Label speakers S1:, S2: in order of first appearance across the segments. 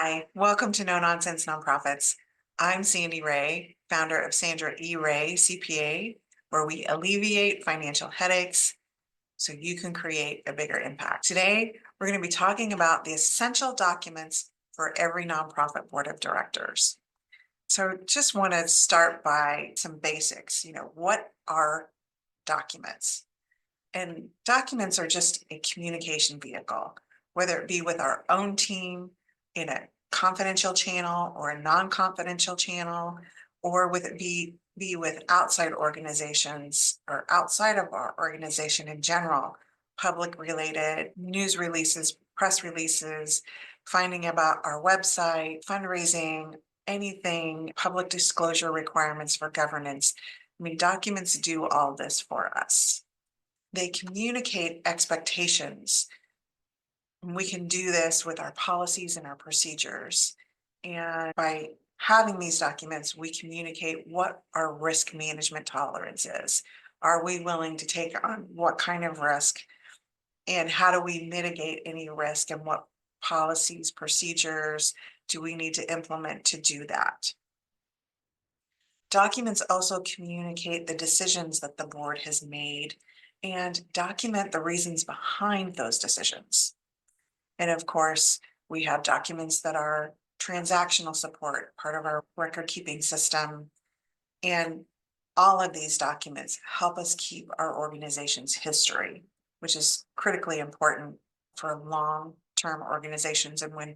S1: Hi, welcome to No Nonsense Nonprofits. I'm Sandy Ray, founder of Sandra E. Ray CPA, where we alleviate financial headaches so you can create a bigger impact. Today, we're going to be talking about the essential documents for every nonprofit board of directors. So just want to start by some basics. What are documents? And documents are just a communication vehicle, whether it be with our own team in a confidential channel or a non-confidential channel, or with it be with outside organizations or outside of our organization in general, public related news releases, press releases, finding about our website, fundraising, anything, public disclosure requirements for governance. I mean, documents do all this for us. They communicate expectations. And we can do this with our policies and our procedures. And by having these documents, we communicate what our risk management tolerance is. Are we willing to take on what kind of risk? And how do we mitigate any risk? And what policies, procedures do we need to implement to do that? Documents also communicate the decisions that the board has made and document the reasons behind those decisions. And of course, we have documents that are transactional support, part of our record keeping system. And all of these documents help us keep our organization's history, which is critically important for long-term organizations. And when,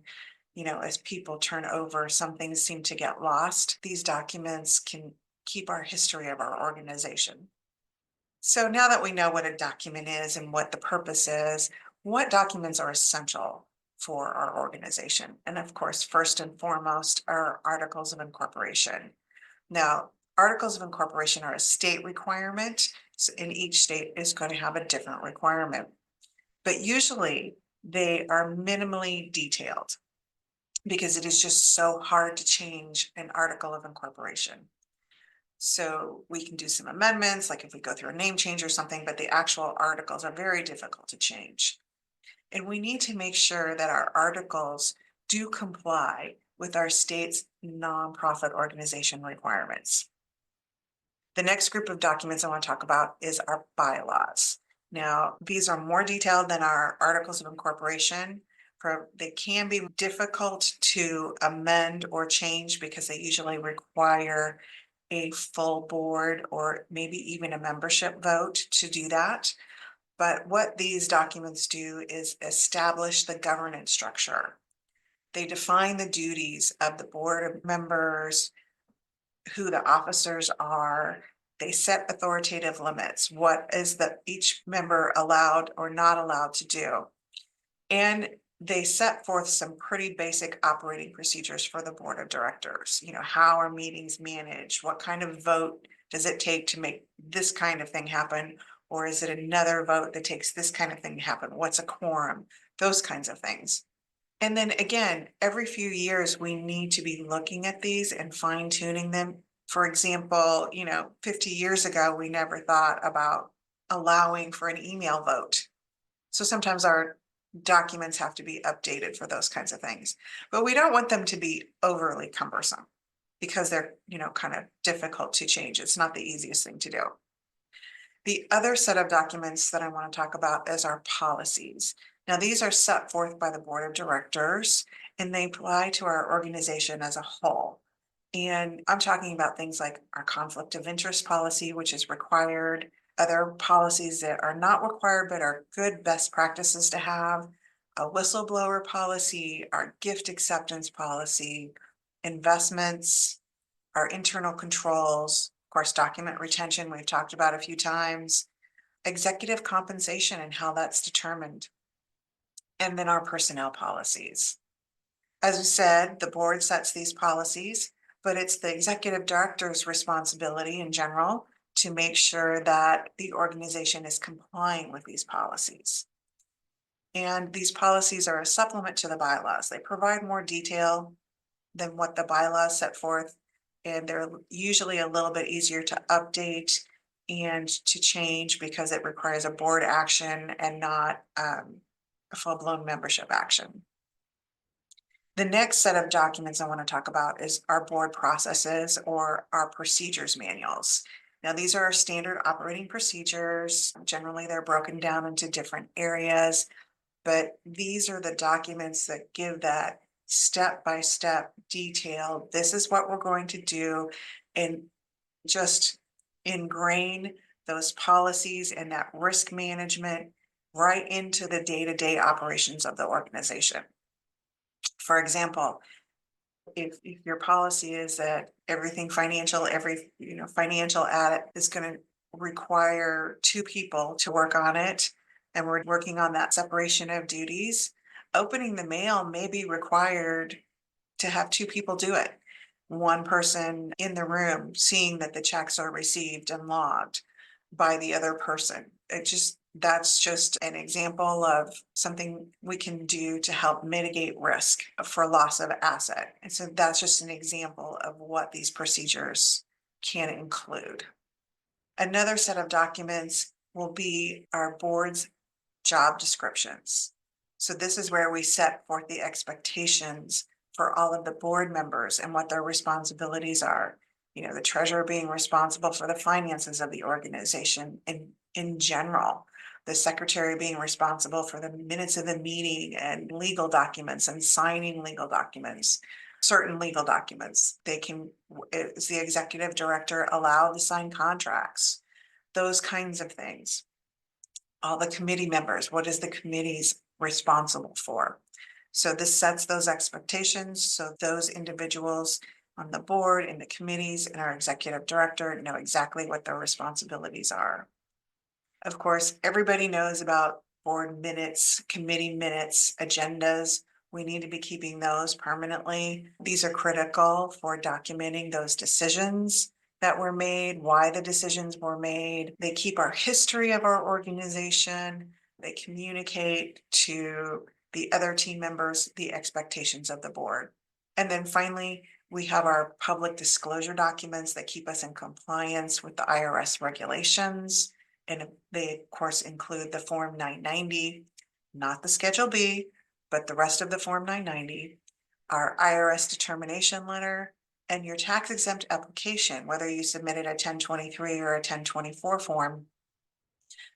S1: as people turn over, some things seem to get lost. These documents can keep our history of our organization. So now that we know what a document is and what the purpose is, what documents are essential for our organization? And of course, first and foremost are articles of incorporation. Now, articles of incorporation are a state requirement, and each state is going to have a different requirement. But usually they are minimally detailed because it is just so hard to change an article of incorporation. So we can do some amendments, like if we go through a name change or something, but the actual articles are very difficult to change. And we need to make sure that our articles do comply with our state's nonprofit organization requirements. The next group of documents I want to talk about is our bylaws. Now, these are more detailed than our articles of incorporation. They can be difficult to amend or change because they usually require a full board or maybe even a membership vote to do that. But what these documents do is establish the governance structure. They define the duties of the board of members, who the officers are. They set authoritative limits. What is each member allowed or not allowed to do? And they set forth some pretty basic operating procedures for the board of directors. How are meetings managed? What kind of vote does it take to make this kind of thing happen? Or is it another vote that takes this kind of thing to happen? What's a quorum? Those kinds of things. And then again, every few years, we need to be looking at these and fine tuning them. For example, 50 years ago, we never thought about allowing for an email vote. So sometimes our documents have to be updated for those kinds of things, but we don't want them to be overly cumbersome because they're, kind of difficult to change. It's not the easiest thing to do. The other set of documents that I want to talk about is our policies. Now, these are set forth by the board of directors and they apply to our organization as a whole. And I'm talking about things like our conflict of interest policy, which is required, other policies that are not required but are good best practices to have, a whistleblower policy, our gift acceptance policy, investments, our internal controls, of course, document retention, we've talked about a few times, executive compensation and how that's determined, and then our personnel policies. As we said, the board sets these policies, but it's the executive director's responsibility in general to make sure that the organization is complying with these policies. And these policies are a supplement to the bylaws. They provide more detail than what the bylaws set forth, and they're usually a little bit easier to update and to change because it requires a board action and not a full-blown membership action. The next set of documents I want to talk about is our board processes or our procedures manuals. Now, these are our standard operating procedures. Generally, they're broken down into different areas, but these are the documents that give that step-by-step detail. This is what we're going to do, and just ingrain those policies and that risk management right into the day-to-day operations of the organization. For example, if your policy is that everything financial, every financial audit is going to require 2 people to work on it, and we're working on that separation of duties, opening the mail may be required to have 2 people do it. One person in the room seeing that the checks are received and logged by the other person. That's just an example of something we can do to help mitigate risk for loss of asset. And so that's just an example of what these procedures can include. Another set of documents will be our board's job descriptions. So this is where we set forth the expectations for all of the board members and what their responsibilities are. The treasurer being responsible for the finances of the organization in general, the secretary being responsible for the minutes of the meeting and legal documents and signing legal documents, certain legal documents. They can, as the executive director, allow to sign contracts, those kinds of things. All the committee members, what is the committee's responsible for? So this sets those expectations so those individuals on the board, in the committees, and our executive director know exactly what their responsibilities are. Of course, everybody knows about board minutes, committee minutes, agendas. We need to be keeping those permanently. These are critical for documenting those decisions that were made, why the decisions were made. They keep our history of our organization. They communicate to the other team members the expectations of the board. And then finally, we have our public disclosure documents that keep us in compliance with the IRS regulations. And they, of course, include the Form 990, not the Schedule B, but the rest of the Form 990, our IRS determination letter, and your tax exempt application, whether you submitted a 1023 or a 1024 form.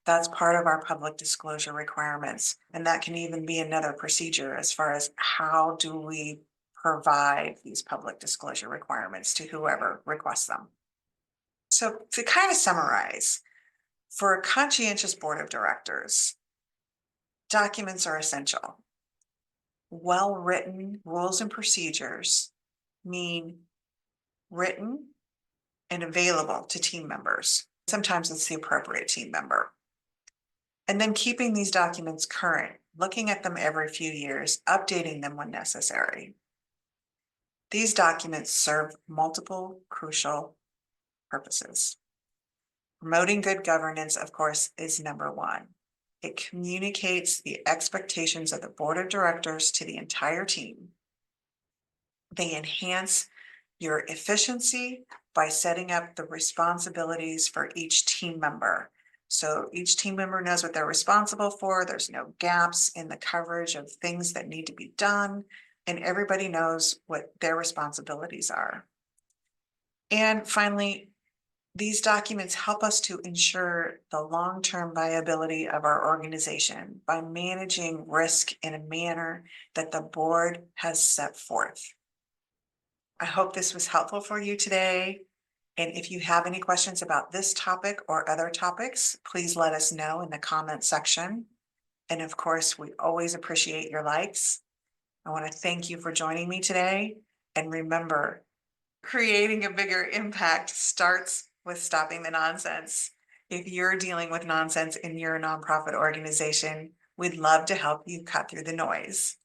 S1: That's part of our public disclosure requirements. And that can even be another procedure as far as how do we provide these public disclosure requirements to whoever requests them. So to kind of summarize, for a conscientious board of directors, documents are essential. Well-written rules and procedures mean written and available to team members. Sometimes it's the appropriate team member. And then keeping these documents current, looking at them every few years, updating them when necessary. These documents serve multiple crucial purposes. Promoting good governance, of course, is number one. It communicates the expectations of the board of directors to the entire team. They enhance your efficiency by setting up the responsibilities for each team member. So each team member knows what they're responsible for. There's no gaps in the coverage of things that need to be done, and everybody knows what their responsibilities are. And finally, these documents help us to ensure the long-term viability of our organization by managing risk in a manner that the board has set forth. I hope this was helpful for you today. And if you have any questions about this topic or other topics, please let us know in the comment section. And of course, we always appreciate your likes. I want to thank you for joining me today. And remember, creating a bigger impact starts with stopping the nonsense. If you're dealing with nonsense in your nonprofit organization, we'd love to help you cut through the noise.